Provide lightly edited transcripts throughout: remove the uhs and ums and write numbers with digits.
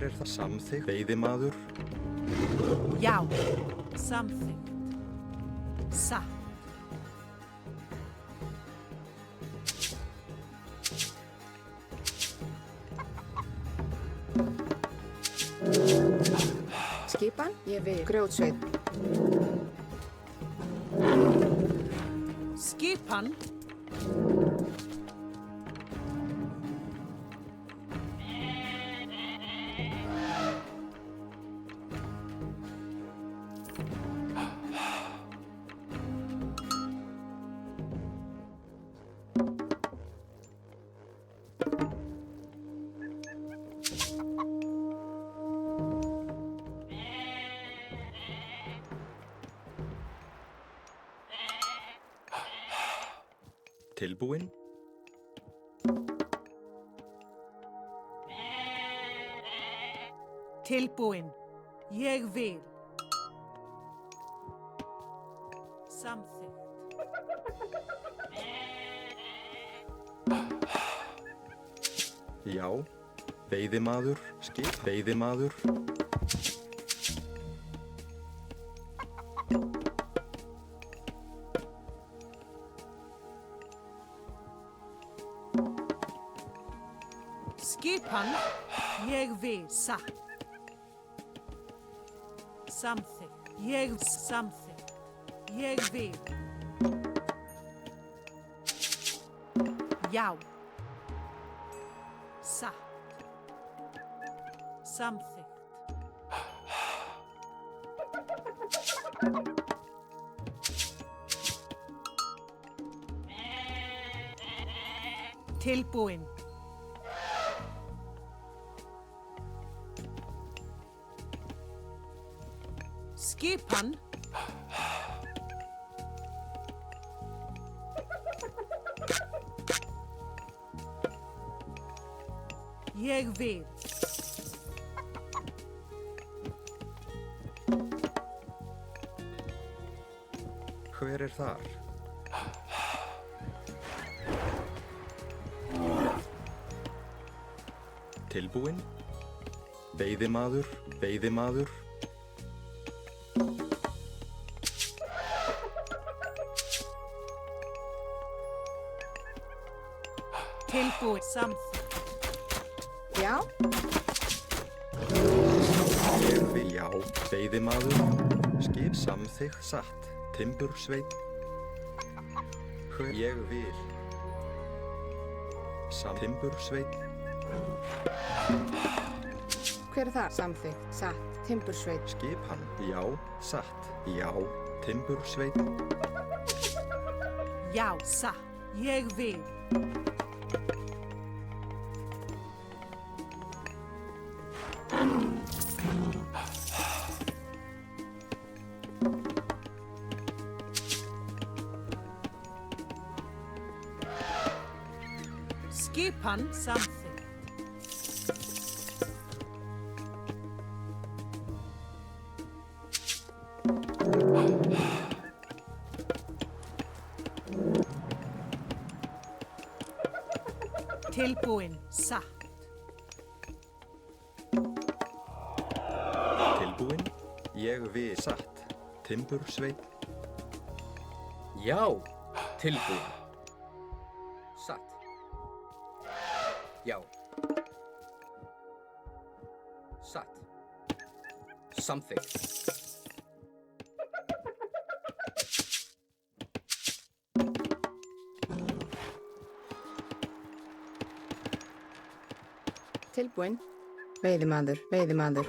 Hver er það? Samþykkt. Veiðimaður. Já. Samþykkt. Satt. Skipan, ég vil. Grjótsveit. Skipan. Tilbúin. Tilbúin. Ég vil. Samþykkt. Já. Veiðimaður. Skip. Veiðimaður. Skipan. Ég vil. Satt. Samþykkt. Ég samþykkt. Ég vil. Já. Satt. Samþykkt. Tilbúin. Skipan. Ég vil. Hver er þar? Tilbúin. Veiðimaður. Veiðimaður. Tilbúin. Samþykkt. Já. Ég vil. Já. Veiðimaður. Skip. Samþykkt. Satt. Timbursveit. Hver. Ég vil. Timbursveit. Hver er það? Samþykkt. Satt. Timbursveit. Skipan. Já. Satt. Já. Timbursveit. Já. Satt. Ég vil. Skipan. Samþykkt. Tilbúin. Satt. Tilbúin. Ég vil. Satt. Timbursveit. Já, tilbúin. Satt. Já. Satt. Samþykkt. Tilbúin. Veiðimaður. Veiðimaður.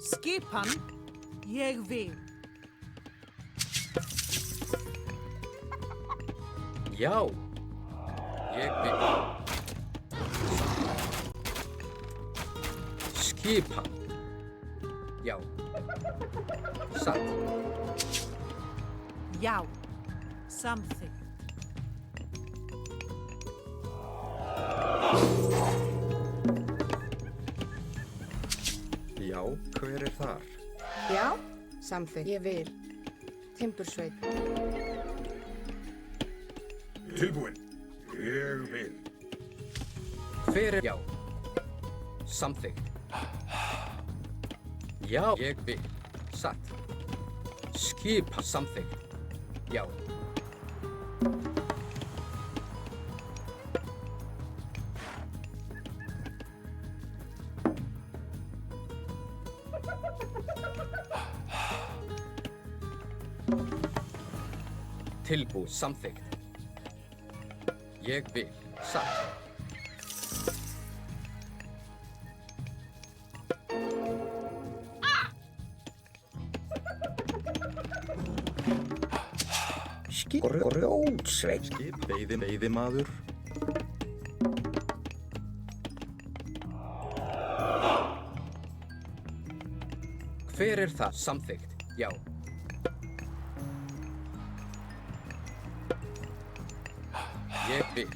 Skipan. Ég vil. Já. Ég vil. Skipan. Já. Satt. Já. Samþykkt. Já. Hver er þar? Já. Samþykkt. Ég vil. Timbursveit. Tilbúinn. Ég vil. Hver er já? Samþykkt. Já, ég vil. Satt. Skipa samþykkt. Já. Tilbúið samþykkt. Ég vil. Satt. Grjótsveit. Skip, veiðimaður, Hver er það? Samþykkt. Já. Ég vil.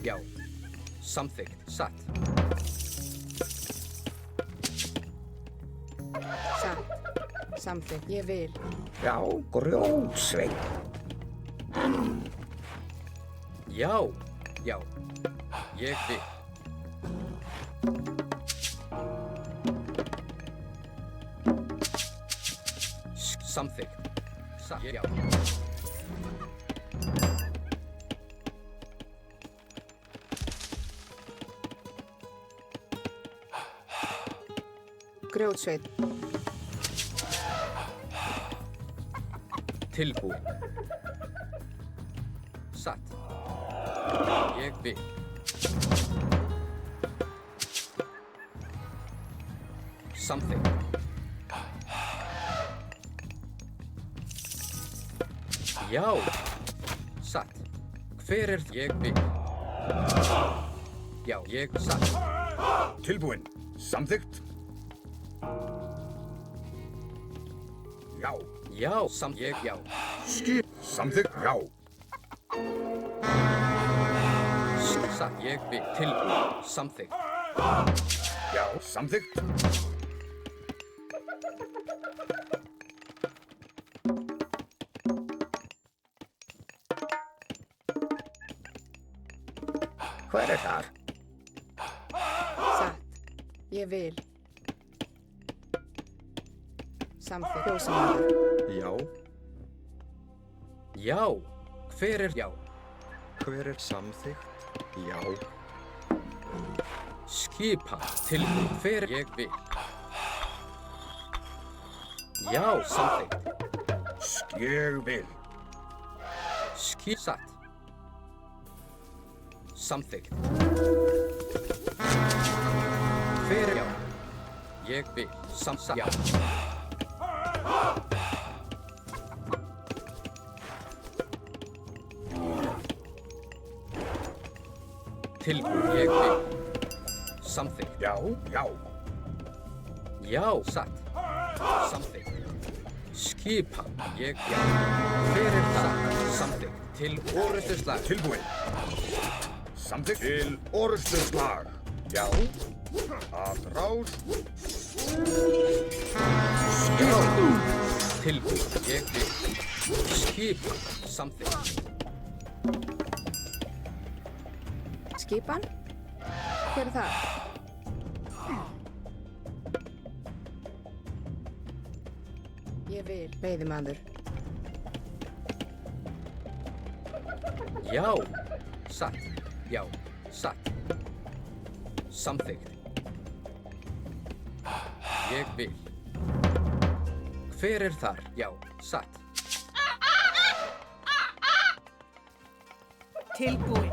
Já. Samþykkt. Satt. Satt. Samþykkt. Ég vil. Já, grjótsveit. Já. Já. Ég vil. Samþykkt. Satt. Já. Grjótsveit. Tilbúið. Satt. Ég vil. Samþykkt. Já. Satt. Hver er ég vil? Já, ég satt. Tilbúinn. Samþykkt. Já. Já, ég já. Skip. Samþykkt. Já. Satt. Ég vil. Tilbúið. Samþykkt. Já. Samþykkt. Hver er þar? Satt. Ég vil. Samþykkt. Fjósamaður. já, Já. Hver er já? hver er samþykkt, já, Skipa. Tilbúið. Hver ég vil. Já, samþykkt. Ég vil. Satt. Samþykkt. Hver er já? Ég vil. Satt. Já. Tilbúið. Ég vil. Samþykkt. Já. Já. Já, satt. Samþykkt. Skipa. Ég já. Hver er það? Samþykkt. Til orustuslag. Tilbúinn. Samþykkt. Til orustuslag. Já. Að rás. Já. Tilbúið. Ég vil. Skipa. Samþykkt. Skipan. Hver er það? Ég vil. Veiðimaður. Já. Satt. Já. Satt. Samþykkt. Ég vil. Hver er þar? Já. Satt. Tilbúin.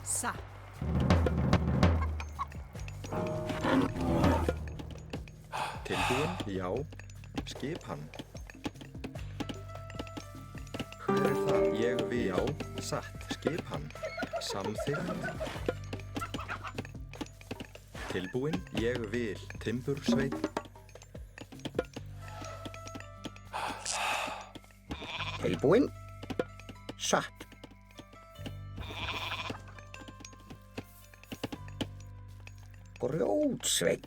Satt. tilbúin, já, skip hann. Hver er það, ég vil, já, satt, skip hann, samþykkt. Tilbúin, ég vil, timbursveit. Tilbúinn. Satt. Grjótsveit.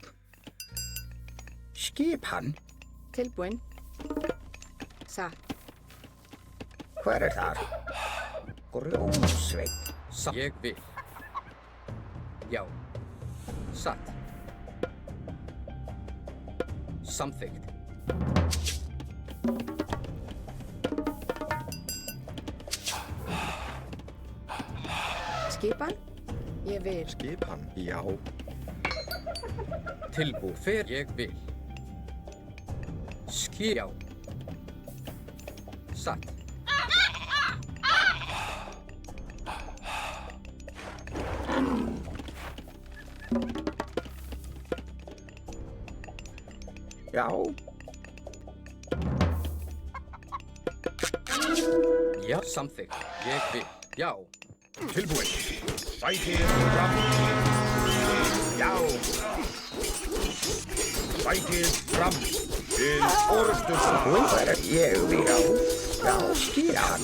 Skipan. Tilbúin. Satt. Hver er þar? Grjótsveinn. Ég vil. Já. Satt. Samþykkt. Skipan. Ég vil. Skipan. Já. Tilbúið. Fer. Ég vil. Já. Satt. Já. Já. Samþykkt. Ég vil. Já. Tilbúin. Sækið fram. Já. Sækið fram. Til orðsturslag. Hver er ég vil? Já. Skipan.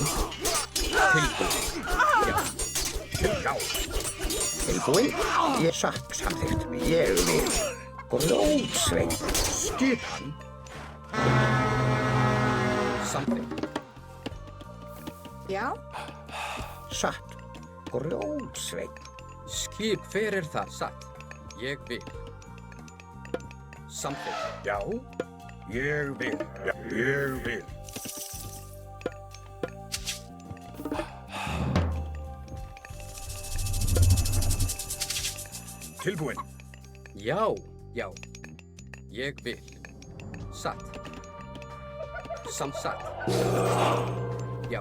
Tilbúið. Já. Tilbúin. Ég satt samþykkt. Ég vil. Grjótsveinn. Skipan. Samþykkt. Já. Satt. Grjótsveinn. Hver er það? Satt. Ég vil. Samþykkt. Já. Ég vil. Já. Ég vil. Tilbúin. Já. Já. Ég vil. Satt. Samsatt. Já.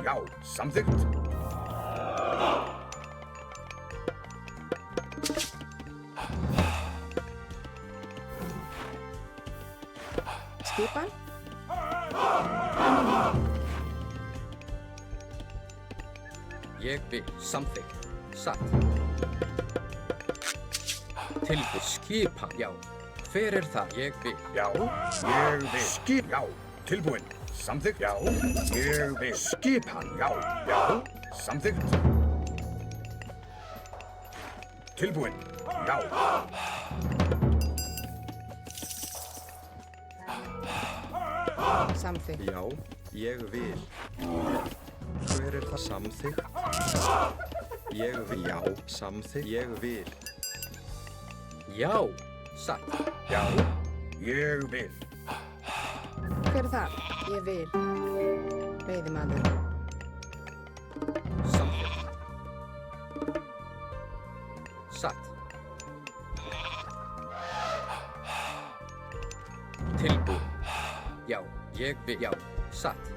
Já. Samþykkt. Skipan. Ég vil. Samþykkt. Satt. Tilbúið. Skipan. Já. Hver er það? Ég vil. Já. Ég vil. Já. Tilbúin. Samþykkt. Já. Ég vil. Skipan. Já. Já. Samþykkt. Tilbúin. Já. Samþykkt. Já. Ég vil. Hver er það? Samþykkt. Ég vil. Já. Samþykkt. Ég vil. Já. Satt. Já. Ég vil. Hver er það? Ég vil. Veiðimaður. Samþykkt. Satt. Tilbúið. Já. Ég vil. Já. Satt.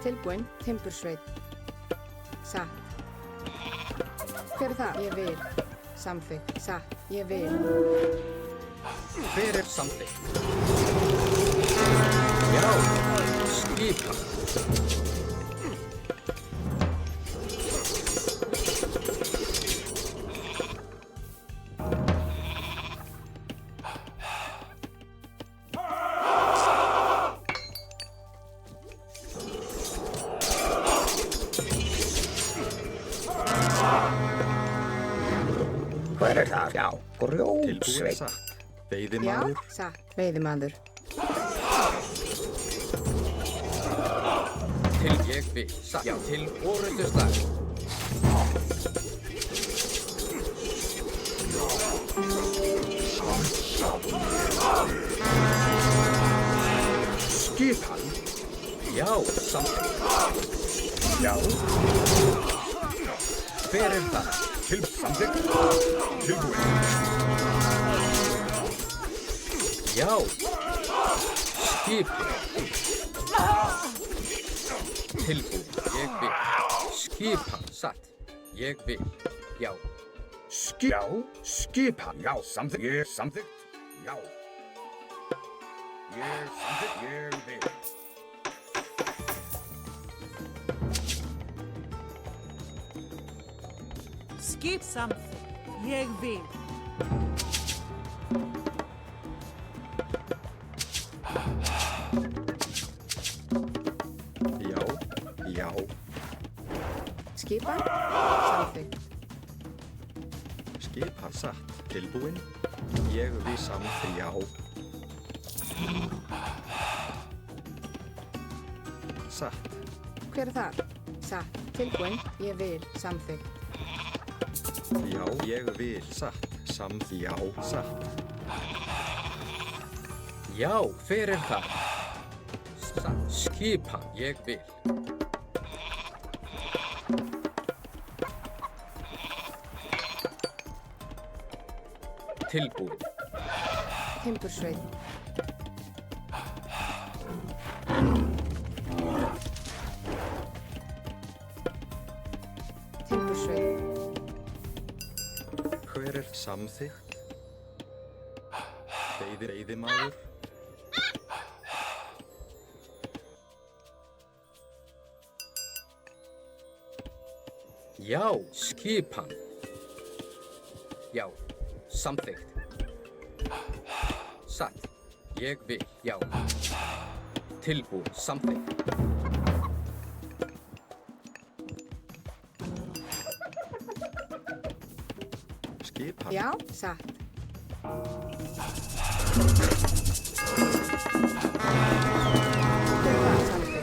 Tilbúin. Timbursveit. Satt. Hver er það? Ég vil. Samþykkt. Satt. Ég vil. Hver er samþykkt? Já. Skipan. Hver er það? Já. Tilbúin. Grjótsveinn. Satt. Já. Veiðimaður. Satt. Veiðimaður. Til ég vil. Satt. Já. Til orðuslag. Skipan. Já. Samþykkt. Já. Hver er það? Samþykkt. Tilbúin. Já. Skipan. Tilbúið. Ég vil. Skipan. Satt. Ég vil. Já. Já. Skipan. Já. Samþykkt. Ég samþykkt. Já. Ég samþykkt. Ég vil. Skip samþykkt. Ég vil. Já. Já. Skipan. Samþykkt. Skipan satt. Tilbúin. Ég vil samþykkt. Já. Satt. Hver er þar? Satt. Tilbúin. Ég vil. Samþykkt. Já, ég vil. Satt. Samþykkt. Já. Satt. Já, hver er það? Satt. Skipan, ég vil. Tilbúin. Timbursveit. Timbursveit. Hver er samþykkt? Veiðimaður. Já, skipan. Já, samþykkt. Satt. Ég vil. Já. Tilbúin. Samþykkt. Skipan. Já. Satt. Hver er þar? Samþykkt.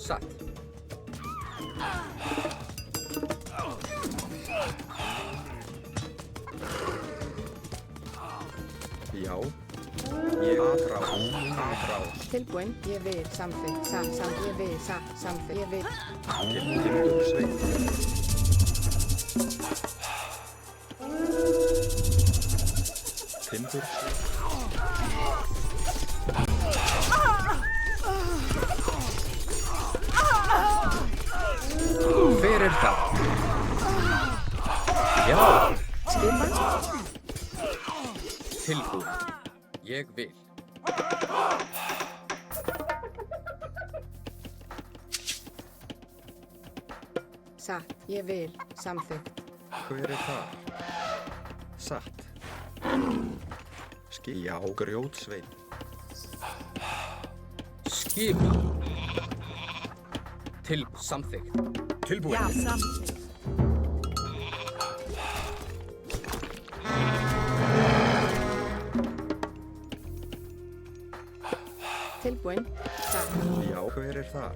Satt. Já. Ég aðrá. Tilbúin. Ég vil. Samþykkt. Satt. Satt. Ég vil. Satt. Samþykkt. Ég vil. Timbursveit. Timbursveit. Hver er það? Já. Skipan. Tilbúin. Ég vil. Satt. Ég vil. Samþykkt. Hver er það? Satt. Já, grjótsveit. Skipan. Samþykkt. Tilbúin. Já, samþykkt. Tilbúin. Satt. Já, hver er þar?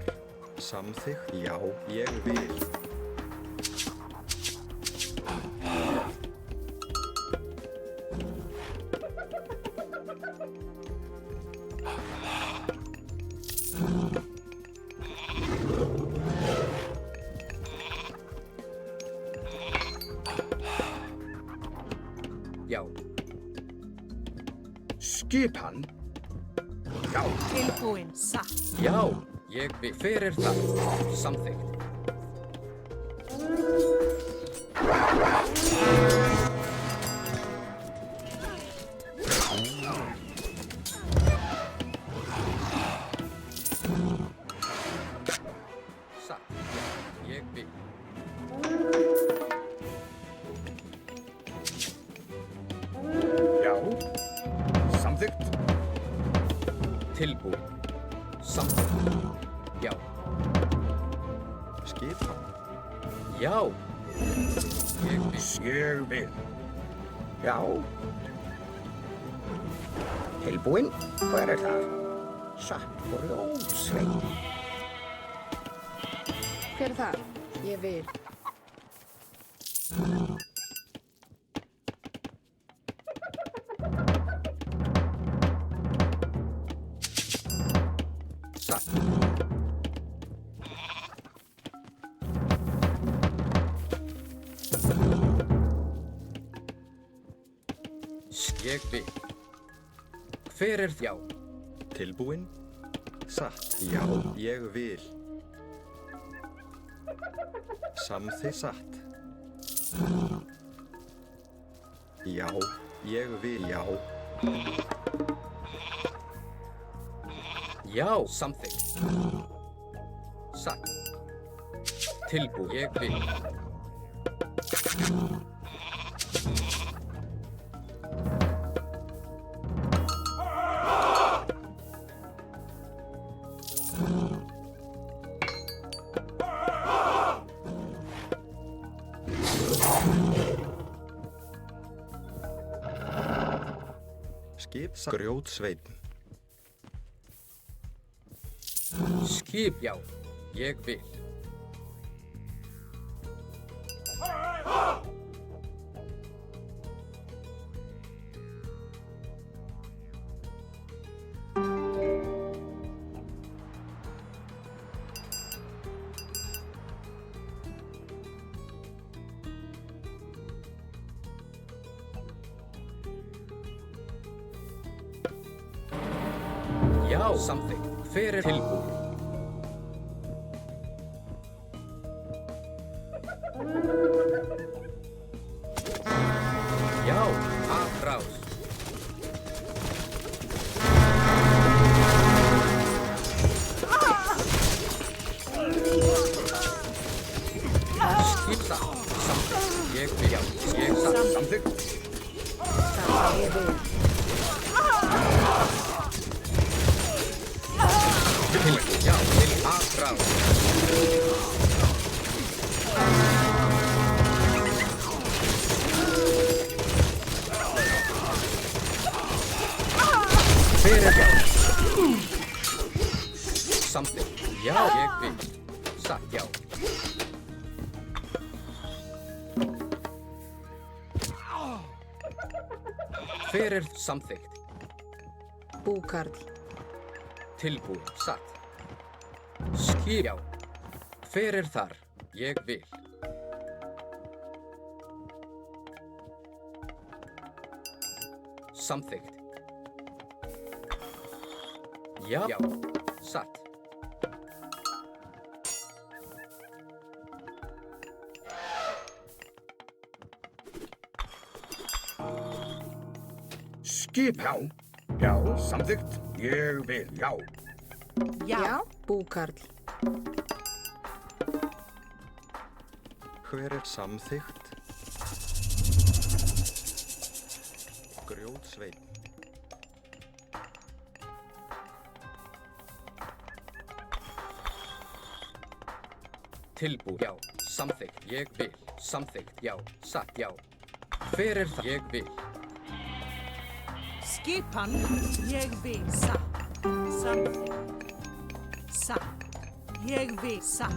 Samþykkt. Já, ég vil. Já. Skipan. Já. Tilbúin. Satt. Já. Ég vil. Hver er það? Samþykkt. Satt. Ég vil. Já. Samþykkt. Tilbúin. Samþykkt. Já. Skipan. Já. Ég vil. Ég vil. Já. Tilbúin. Hver er það? Satt. Grjótsveit. Hver er þar? Ég vil. Satt. Ég vil. Hver er já? Tilbúin. Satt. Já, ég vil. Samþykkt. Satt. Já, ég vil. Já. Já, samþykkt. Satt. Tilbúin. Ég vil. Skip, grjótsveinn. Skip, já. Ég vil. Já, samþykkt. Hver er tilbúin? Já, afrás. Skip satt. Samþykkt. Ég vil. Já, ég satt. Samþykkt. Satt, ég vil. Tilbúin. Já, til afrás. Hver er já? Samþykkt. Já, ég vil. Satt, já. Hver er samþykkt? Búkarl. Tilbúin. Satt. Skip, já. Hver er þar? Ég vil. Samþykkt. Já. Já. Satt. Skip, já. Já, samþykkt. Ég vil, já. Já. Búkarl. Hver er samþykkt? Grjótsveinn. Tilbúin. Já. Samþykkt. Ég vil. Samþykkt. Já. Satt. Já. Hver er það? Ég vil. Skipan. Ég vil. Satt. Samþykkt. Satt. Ég vil. Satt.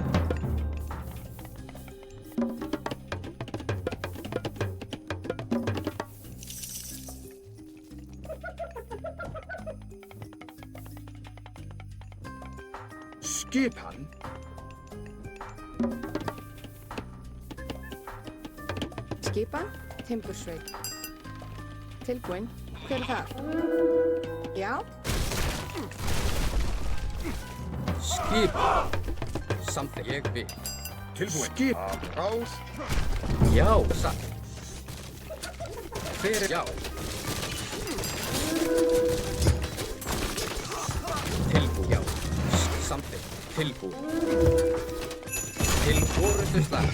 Skipan. Skipan. Timbursveit. Tilbúin. Hver er það? Já. Skip. Samþykkt. Ég vil. Tilbúin. Skip. Rás. Já. Satt. Hver er já? Tilbúin. Já. Samþykkt. Tilbúin. Til orrustu slag.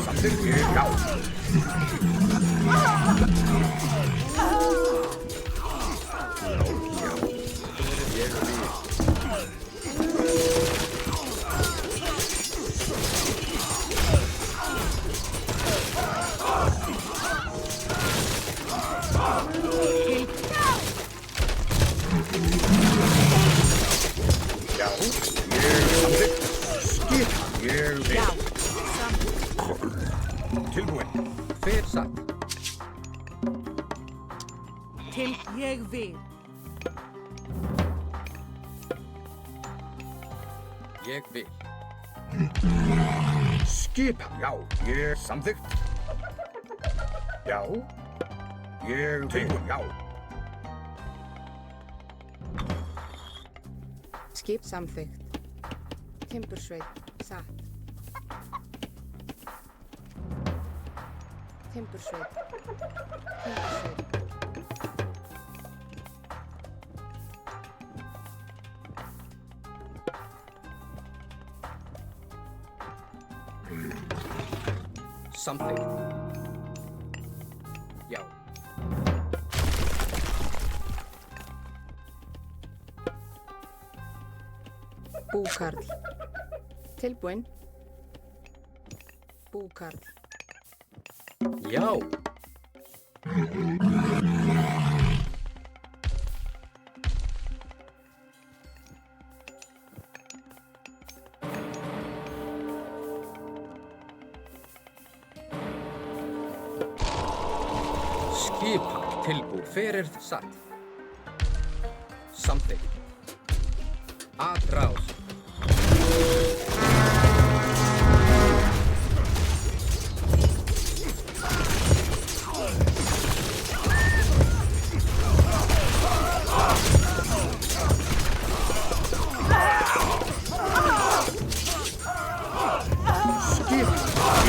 Samþykkt. Já. Ég vil. Já. Ég samþykkt. Skip. Ég vil. Já. Samþykkt. Tilbúin. Hver satt? Til ég vil. Ég vil. Skipan. Já. Ég samþykkt. Já. Ég tilbúin. Já. Skip. Samþykkt. Timbursveit. Satt. Timbursveit. Timbursveit. Samþykkt. Já. Búkarl. Tilbúin. Búkarl. Já. Skipan tilbúið. Hver er það? Satt. Samþykkt. Atrás.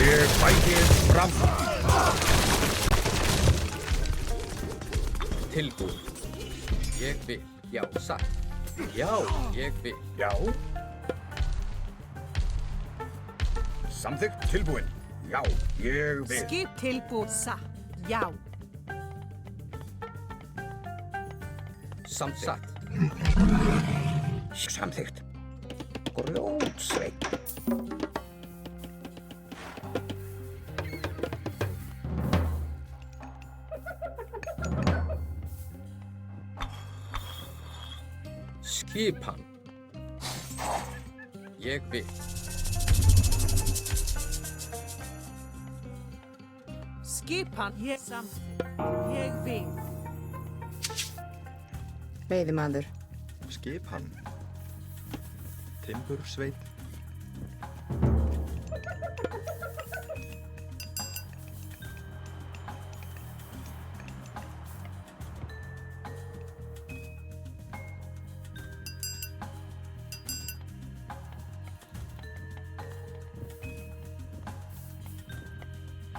Ég bæti fram. Tilbúið. Ég vil. Já, satt. Já, ég vil. Já. Samþykkt tilbúin. Já, ég vil. Skip tilbúið. Satt. Já. Samþykkt. Samþykkt. Grjótsveit. Skipan. Ég vil. Skipan. Ég samþykkt. Ég vil. Veiðimaður. Skipan. Timbursveit.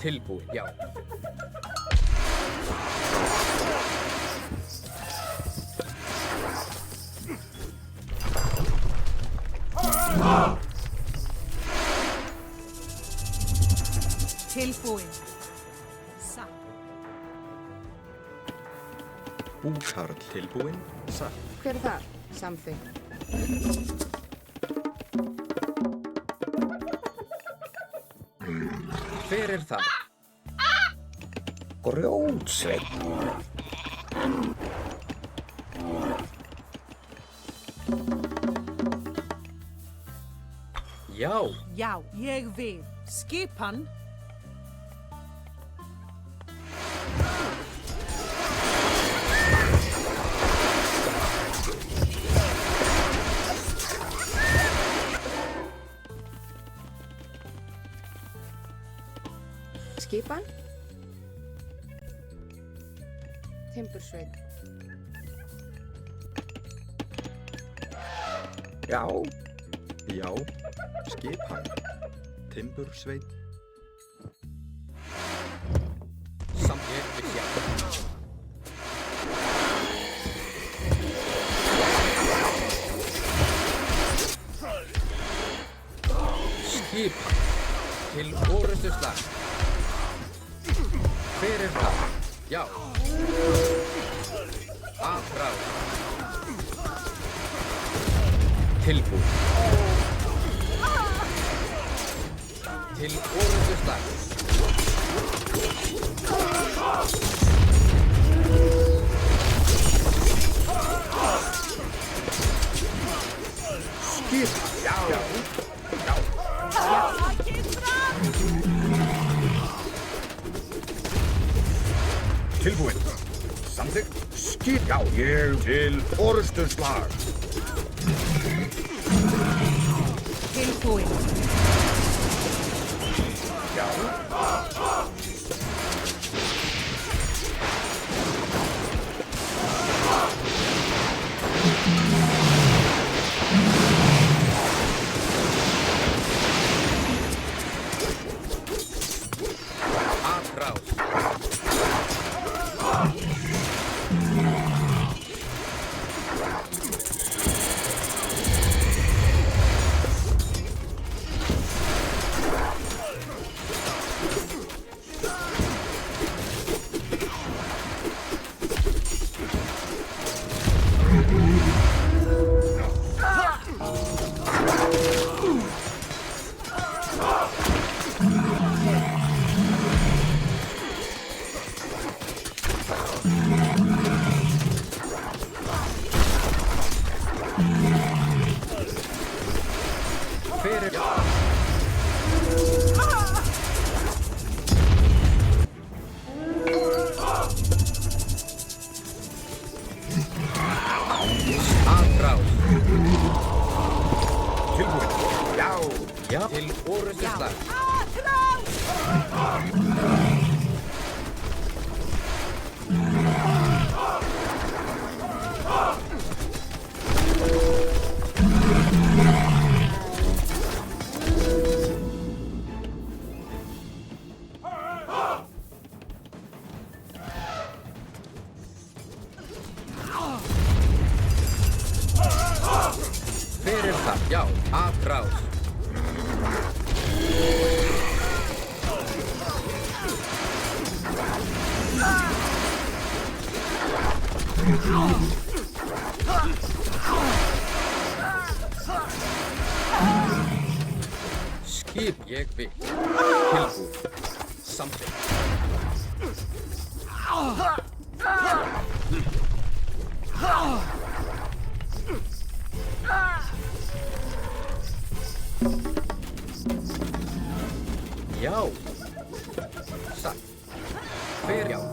Tilbúið. Já. Tilbúið. Satt. Búkarl tilbúinn. Satt. Hver er það? Samþykkt. Hver er það? Grjótsveit. Já. Já. Ég vil. Skipan. Skipan. Timbursveit. Já. Já. Skipan. Timbursveit. Samt ég vil. Já. Skipan. Til orustuslag. Hver er það? Já. Atrás. Tilbúið. Til orustuslag. Skipan. Já. Já. Tilbúin. Samþykkt. Skip. Já, ég til orustuslag. Tilbúið. Já. Atrás. Til orustu Já. slag. Fyrir það, já, atrás. Skip ég vil. Tilbúið. Samþykkt. Já. Satt. Hver já.